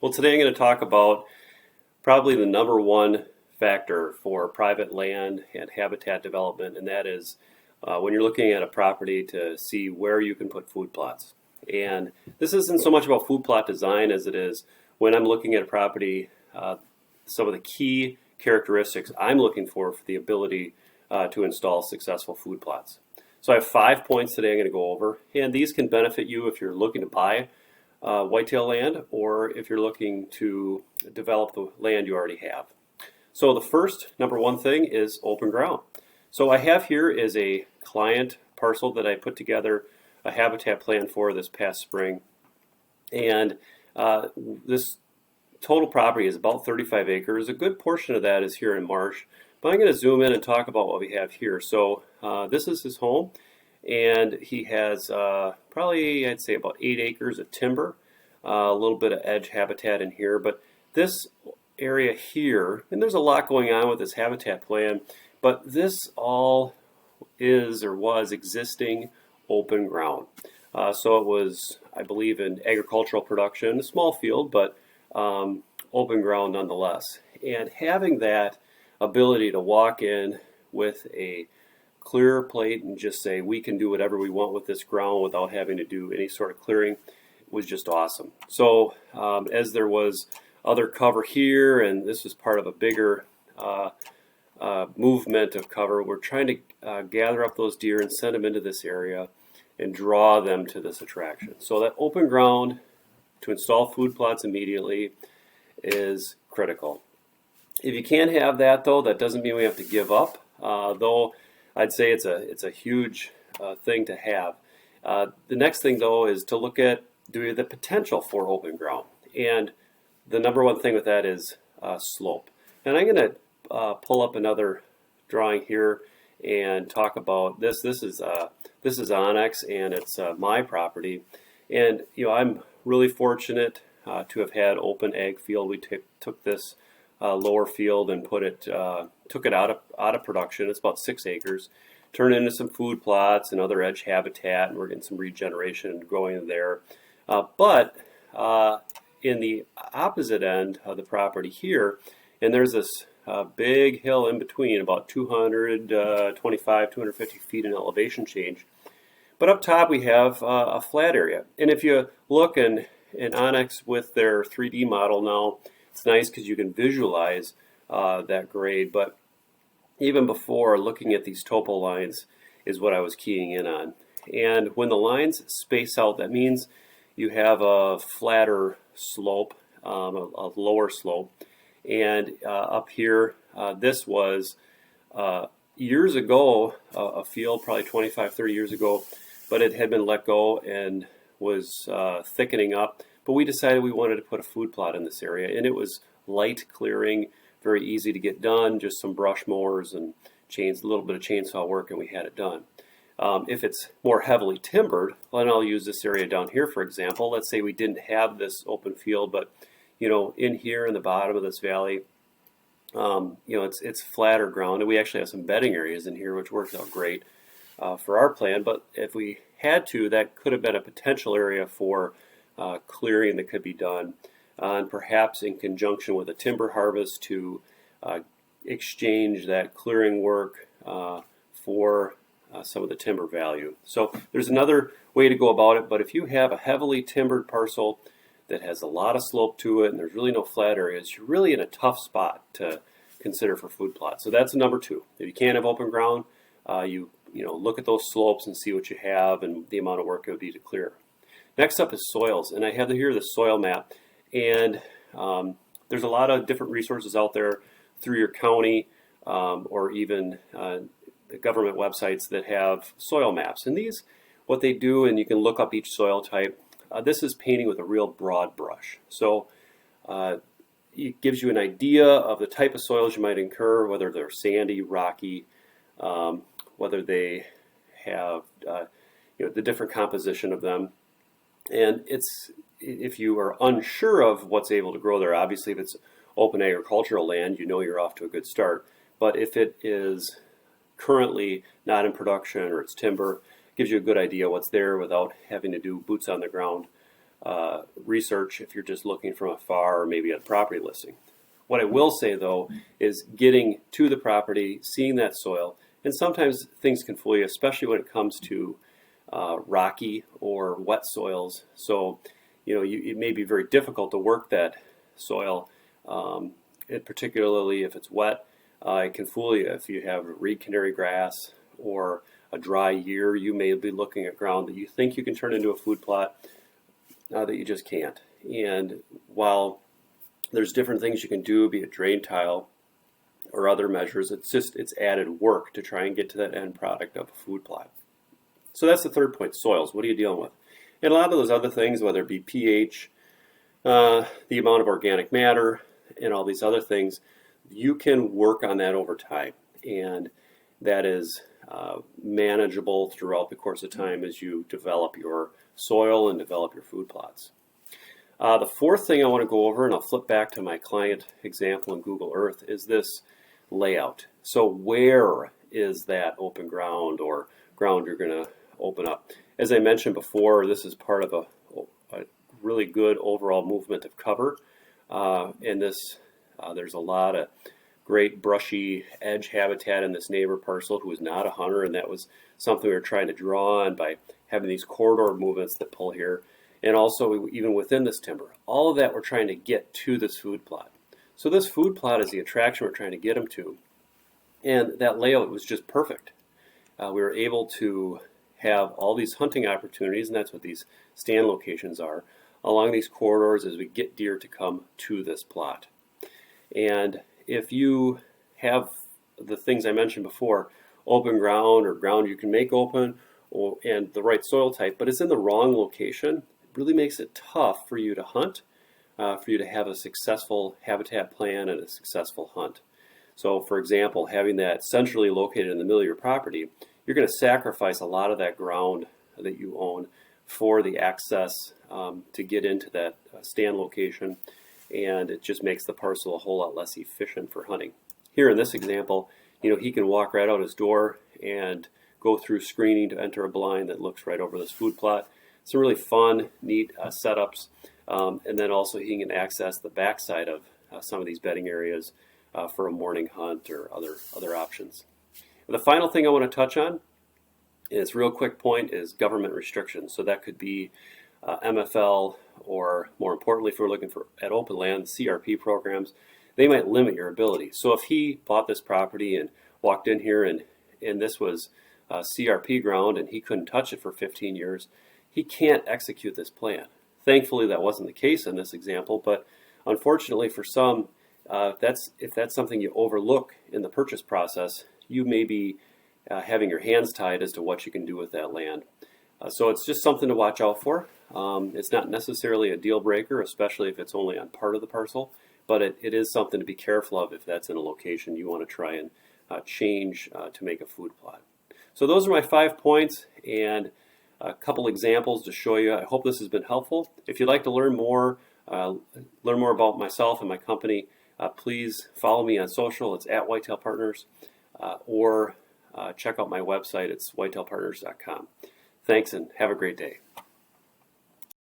Well, today I'm going to talk about probably the number one factor for private land and habitat development, and that is when you're looking at a property to see where you can put food plots. And this isn't so much about food plot design as it is when I'm looking at a property, some of the key characteristics I'm looking for the ability to install successful food plots. So I have 5 points today I'm going to go over, and these can benefit you if you're looking to buy whitetail land or if you're looking to develop the land you already have. So the first, number one thing is open ground. So I have here is a client parcel that I put together a habitat plan for this past spring. And this total property is about 35 acres. A good portion of that is here in marsh. But I'm going to zoom in and talk about what we have here. So this is his home. And he has probably, I'd say, about 8 acres of timber, a little bit of edge habitat in here. But this area here, and there's a lot going on with this habitat plan, but this all is or was existing open ground. So it was, I believe, in agricultural production, a small field, but open ground nonetheless. And having that ability to walk in with a clear plate and just say we can do whatever we want with this ground without having to do any sort of clearing was just awesome. So as there was other cover here, and this was part of a bigger movement of cover, we're trying to gather up those deer and send them into this area and draw them to this attraction. So that open ground to install food plots immediately is critical. If you can't have that, though, that doesn't mean we have to give up, though I'd say it's a huge thing to have. The next thing, though, is to look at the potential for open ground. And the number one thing with that is slope. And I'm going to pull up another drawing here and talk about this. This is Onyx, and it's my property. And I'm really fortunate to have had open ag field. We took this lower field and took it out of production. It's about 6 acres, turned it into some food plots and other edge habitat, and we're getting some regeneration growing there. But in the opposite end of the property here, and there's this big hill in between, about 225, 250 feet in elevation change. But up top we have a flat area. And if you look in Onyx with their 3D model now, it's nice because you can visualize that grade. But even before, looking at these topo lines is what I was keying in on. And when the lines space out, that means you have a flatter slope, a lower slope. And up here, this was years ago, a field probably 25, 30 years ago, but it had been let go and was thickening up. But we decided we wanted to put a food plot in this area, and it was light clearing, very easy to get done, just some brush mowers and a little bit of chainsaw work, and we had it done. If it's more heavily timbered, then I'll use this area down here, for example. Let's say we didn't have this open field, but in here in the bottom of this valley, it's flatter ground, and we actually have some bedding areas in here, which works out great for our plan. But if we had to, that could have been a potential area for clearing that could be done, and perhaps in conjunction with a timber harvest to exchange that clearing work for some of the timber value. So there's another way to go about it, but if you have a heavily timbered parcel that has a lot of slope to it and there's really no flat areas, you're really in a tough spot to consider for food plots. So that's number two. If you can't have open ground, you look at those slopes and see what you have and the amount of work it would be to clear. Next up is soils, and I have here the soil map, and there's a lot of different resources out there through your county or even the government websites that have soil maps. And these, what they do, and you can look up each soil type, this is painting with a real broad brush. So it gives you an idea of the type of soils you might incur, whether they're sandy, rocky, whether they have the different composition of them. And if you are unsure of what's able to grow there, obviously if it's open agricultural land, you're off to a good start. But if it is currently not in production or it's timber, it gives you a good idea what's there without having to do boots on the ground research if you're just looking from afar or maybe at a property listing. What I will say though is getting to the property, seeing that soil, and sometimes things can fool you, especially when it comes to rocky or wet soils. So, it may be very difficult to work that soil, and particularly if it's wet. It can fool you if you have reed canary grass or a dry year. You may be looking at ground that you think you can turn into a food plot that you just can't. And while there's different things you can do, be it drain tile or other measures, it's added work to try and get to that end product of a food plot. So that's the third point, soils. What are you dealing with? And a lot of those other things, whether it be pH, the amount of organic matter, and all these other things, you can work on that over time. And that is manageable throughout the course of time as you develop your soil and develop your food plots. The fourth thing I want to go over, and I'll flip back to my client example in Google Earth, is this layout. So where is that open ground or ground you're going to open up? As I mentioned before, this is part of a really good overall movement of cover. There's a lot of great brushy edge habitat in this neighbor parcel who is not a hunter, and that was something we were trying to draw on by having these corridor movements that pull here. And also even within this timber, all of that we're trying to get to this food plot. So this food plot is the attraction we're trying to get them to. And that layout was just perfect. We were able to have all these hunting opportunities, and that's what these stand locations are, along these corridors as we get deer to come to this plot. And if you have the things I mentioned before, open ground or ground you can make open, and the right soil type, but it's in the wrong location, really makes it tough for you to hunt, for you to have a successful habitat plan and a successful hunt. So for example, having that centrally located in the middle of your property, you're going to sacrifice a lot of that ground that you own for the access to get into that stand location, and it just makes the parcel a whole lot less efficient for hunting. Here in this example, he can walk right out his door and go through screening to enter a blind that looks right over this food plot. Some really fun, neat setups, and then also he can access the backside of some of these bedding areas for a morning hunt or other options. And the final thing I want to touch on, is real quick point, is government restrictions. So that could be MFL, or more importantly, if we're looking at open land, CRP programs. They might limit your ability. So if he bought this property and walked in here and this was CRP ground and he couldn't touch it for 15 years, he can't execute this plan. Thankfully, that wasn't the case in this example, but unfortunately for some, if that's something you overlook in the purchase process, you may be having your hands tied as to what you can do with that land. So it's just something to watch out for. It's not necessarily a deal breaker, especially if it's only on part of the parcel, but it is something to be careful of if that's in a location you want to try and change to make a food plot. So those are my 5 points and a couple examples to show you. I hope this has been helpful. If you'd like to learn more about myself and my company, please follow me on social. It's at Whitetail Partners, or check out my website. It's whitetailpartners.com. Thanks and have a great day.